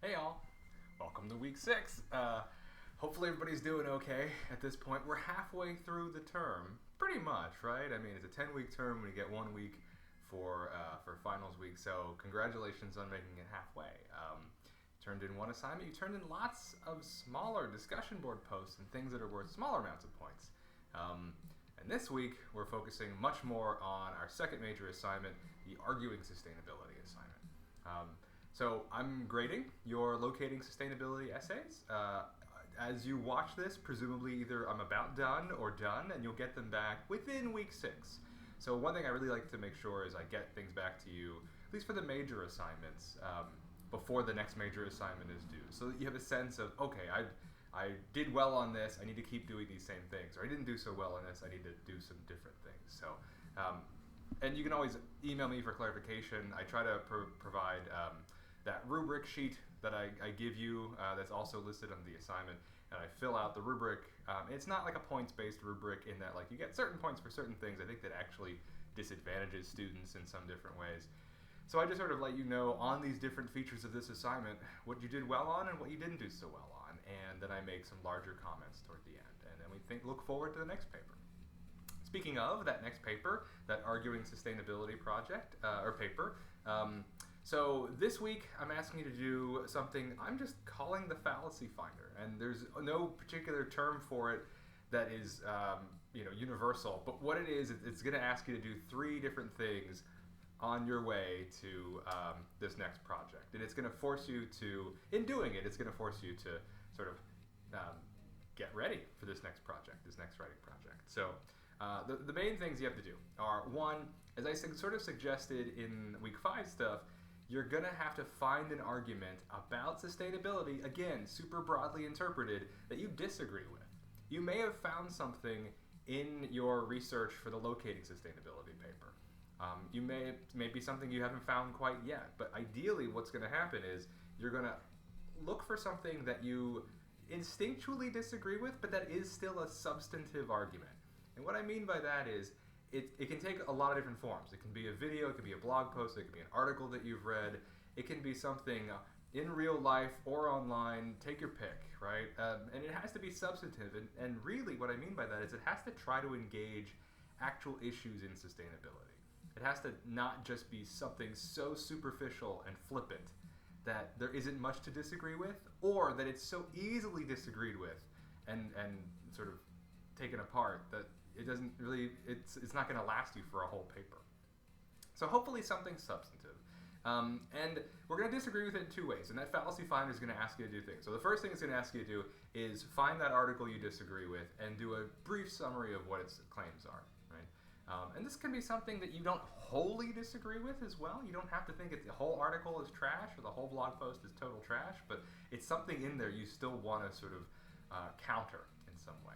Hey all, welcome to week 6. Hopefully everybody's doing okay at this point. We're halfway through the term, pretty much, right? I mean, it's a 10-week term. We get 1 week for finals week. So congratulations on making it halfway. Turned in one assignment. You turned in lots of smaller discussion board posts and things that are worth smaller amounts of points. And this week we're focusing much more on our second major assignment, the arguing sustainability assignment. So I'm grading your locating sustainability essays. As you watch this, presumably either I'm about done or done, and you'll get them back within week 6. So one thing I really like to make sure is I get things back to you, at least for the major assignments, before the next major assignment is due. So that you have a sense of, okay, I did well on this, I need to keep doing these same things. Or I didn't do so well on this, I need to do some different things. So, and you can always email me for clarification. I try to provide that rubric sheet that I give you that's also listed on the assignment, and I fill out the rubric. It's not like a points-based rubric in that like you get certain points for certain things. I think that actually disadvantages students in some different ways. So I just sort of let you know on these different features of this assignment what you did well on and what you didn't do so well on, and then I make some larger comments toward the end, and then we look forward to the next paper. Speaking of that next paper, that Arguing Sustainability project, or paper, so this week I'm asking you to do something I'm just calling the fallacy finder, and there's no particular term for it that is universal, but what it is, it's going to ask you to do 3 different things on your way to this next project, and it's going to force you to, in doing it, it's going to force you to sort of get ready for this next project, this next writing project. So the main things you have to do are, 1, as I sort of suggested in week 5 stuff, you're going to have to find an argument about sustainability, again, super broadly interpreted, that you disagree with. You may have found something in your research for the locating sustainability paper. You may be something you haven't found quite yet, but ideally what's going to happen is you're going to look for something that you instinctually disagree with, but that is still a substantive argument. And what I mean by that is it can take a lot of different forms. It can be a video, it can be a blog post, it can be an article that you've read, it can be something in real life or online, take your pick, right? And it has to be substantive, and really what I mean by that is it has to try to engage actual issues in sustainability. It has to not just be something so superficial and flippant that there isn't much to disagree with, or that it's so easily disagreed with and sort of taken apart that it doesn't really, it's not going to last you for a whole paper. So hopefully something substantive. And we're going to disagree with it in 2 ways, and that fallacy finder is going to ask you to do things. So the first thing it's going to ask you to do is find that article you disagree with and do a brief summary of what its claims are, right? And this can be something that you don't wholly disagree with as well. You don't have to think the whole article is trash or the whole blog post is total trash, but it's something in there you still want to sort of counter in some way.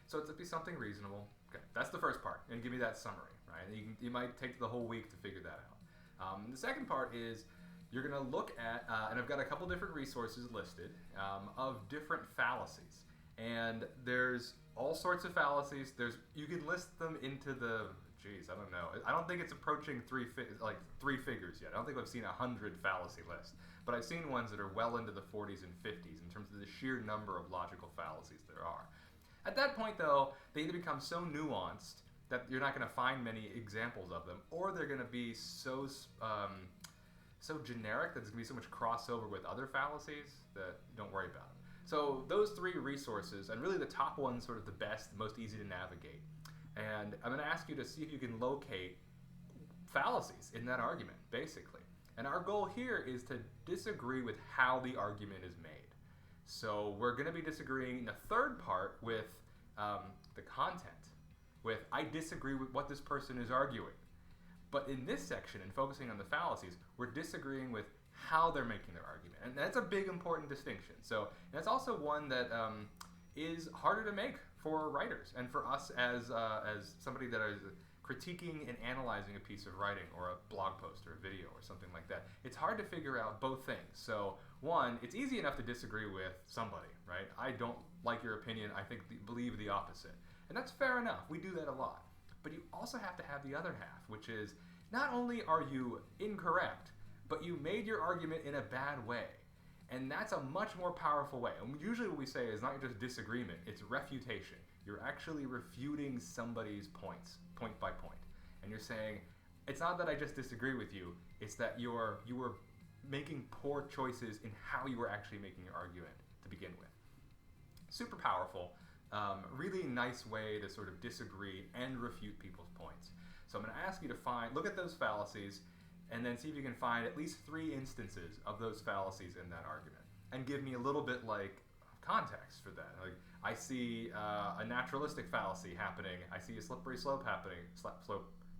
So it's to be something reasonable. Okay, that's the first part, and give me that summary, right? You might take the whole week to figure that out. The second part is you're going to look at, and I've got a couple different resources listed of different fallacies, and there's all sorts of fallacies. You can list them into the, I don't know. I don't think it's approaching 3 figures yet. I don't think I've seen 100 fallacy lists, but I've seen ones that are well into the 40s and 50s in terms of the sheer number of logical fallacies there are. At that point, though, they either become so nuanced that you're not going to find many examples of them, or they're going to be so generic that there's going to be so much crossover with other fallacies that don't worry about them. So those 3 resources, and really the top one's sort of the best, the most easy to navigate. And I'm going to ask you to see if you can locate fallacies in that argument, basically. And our goal here is to disagree with how the argument is made. So we're going to be disagreeing in the third part with the content, with I disagree with what this person is arguing. But in this section, in focusing on the fallacies, we're disagreeing with how they're making their argument. And that's a big important distinction. So that's also one that is harder to make for writers and for us as somebody that is critiquing and analyzing a piece of writing or a blog post or a video or something like that. It's hard to figure out both things. So one, it's easy enough to disagree with somebody, right? I don't like your opinion, I believe the opposite. And that's fair enough, we do that a lot. But you also have to have the other half, which is not only are you incorrect, but you made your argument in a bad way. And that's a much more powerful way. And usually what we say is not just disagreement, it's refutation. You're actually refuting somebody's points, point by point. And you're saying, it's not that I just disagree with you, it's that you were making poor choices in how you were actually making your argument to begin with. Super powerful, really nice way to sort of disagree and refute people's points. So I'm going to ask you to look at those fallacies, and then see if you can find at least 3 instances of those fallacies in that argument, and give me a little bit like context for that. Like, I see a naturalistic fallacy happening, I see a slippery slope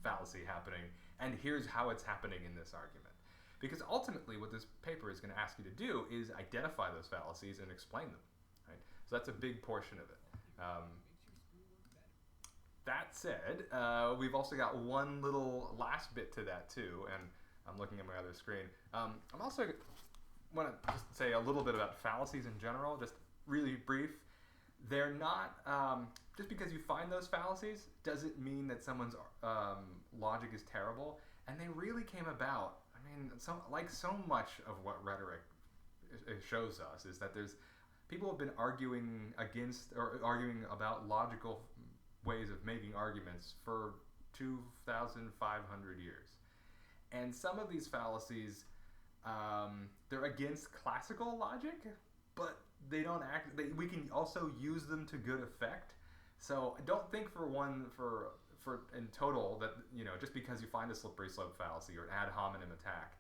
fallacy happening, and here's how it's happening in this argument. Because ultimately what this paper is going to ask you to do is identify those fallacies and explain them. Right? So that's a big portion of it. That said, we've also got one little last bit to that too, and I'm looking at my other screen. I'm also want to just say a little bit about fallacies in general, just really brief. They're not, just because you find those fallacies doesn't mean that someone's logic is terrible. And they really came about, I mean, like so much of what rhetoric shows us is that people have been arguing against or arguing about logical ways of making arguments for 2,500 years. And some of these fallacies, they're against classical logic, but they don't we can also use them to good effect. So don't think for in total that, just because you find a slippery slope fallacy or an ad hominem attack,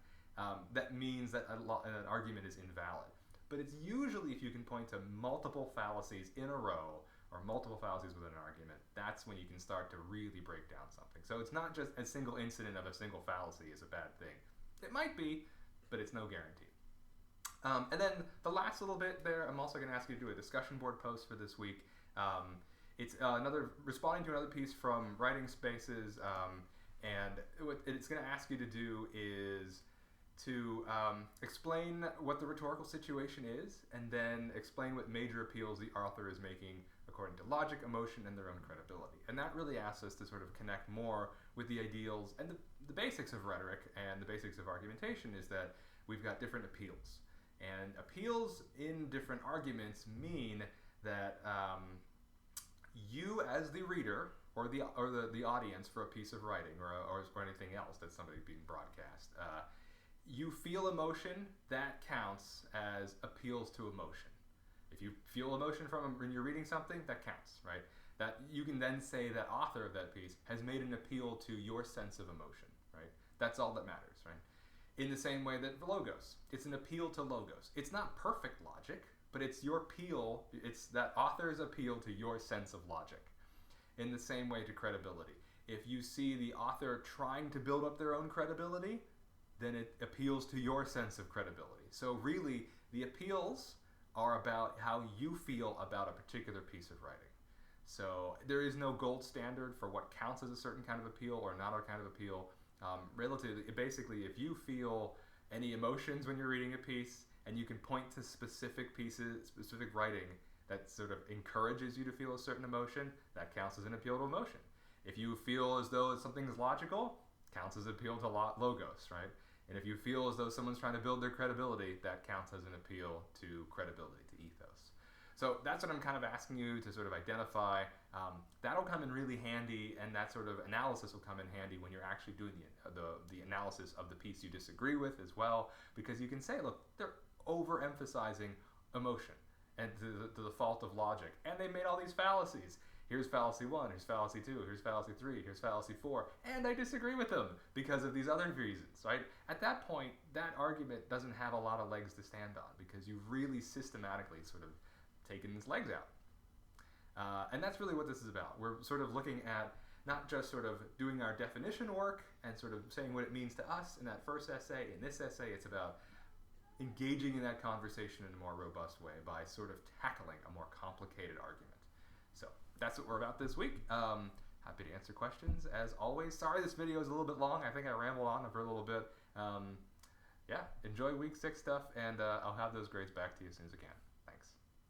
that means that an argument is invalid. But it's usually if you can point to multiple fallacies in a row or multiple fallacies within an argument, that's when you can start to really break down something. So it's not just a single incident of a single fallacy is a bad thing. It might be, but it's no guarantee. And then the last little bit there, I'm also going to ask you to do a discussion board post for this week. It's responding to another piece from Writing Spaces, and what it's going to ask you to do is to explain what the rhetorical situation is, and then explain what major appeals the author is making according to logic, emotion, and their own credibility. And that really asks us to sort of connect more with the ideals and the basics of rhetoric and the basics of argumentation is that we've got different appeals. And appeals in different arguments mean that you as the reader or the audience for a piece of writing or anything else that's somebody being broadcast, you feel emotion, that counts as appeals to emotion. If you feel emotion when you're reading something, that counts, right? That you can then say that author of that piece has made an appeal to your sense of emotion, right? That's all that matters, right? In the same way that logos, it's an appeal to logos. It's not perfect logic, but it's your appeal, it's that author's appeal to your sense of logic. In the same way to credibility. If you see the author trying to build up their own credibility, then it appeals to your sense of credibility. So really, the appeals are about how you feel about a particular piece of writing. So there is no gold standard for what counts as a certain kind of appeal or not a kind of appeal. Basically, if you feel any emotions when you're reading a piece, and you can point to specific pieces, specific writing that sort of encourages you to feel a certain emotion, that counts as an appeal to emotion. If you feel as though something is logical, counts as an appeal to logos, right? And if you feel as though someone's trying to build their credibility, that counts as an appeal to credibility, to ethos. So that's what I'm kind of asking you to sort of identify. That'll come in really handy, and that sort of analysis will come in handy when you're actually doing the analysis of the piece you disagree with as well, because you can say, look, they're overemphasizing emotion and to the fault of logic, and they made all these fallacies. Here's fallacy 1, here's fallacy 2, here's fallacy 3, here's fallacy 4, and I disagree with them because of these other reasons, right? At that point, that argument doesn't have a lot of legs to stand on because you've really systematically sort of taken its legs out. And that's really what this is about. We're sort of looking at not just sort of doing our definition work and sort of saying what it means to us in that first essay. In this essay, it's about engaging in that conversation in a more robust way by sort of tackling a more complicated argument. So that's what we're about this week. Happy to answer questions as always. Sorry this video is a little bit long. I think I rambled on for a little bit. Yeah, enjoy week 6 stuff, and I'll have those grades back to you as soon as I can.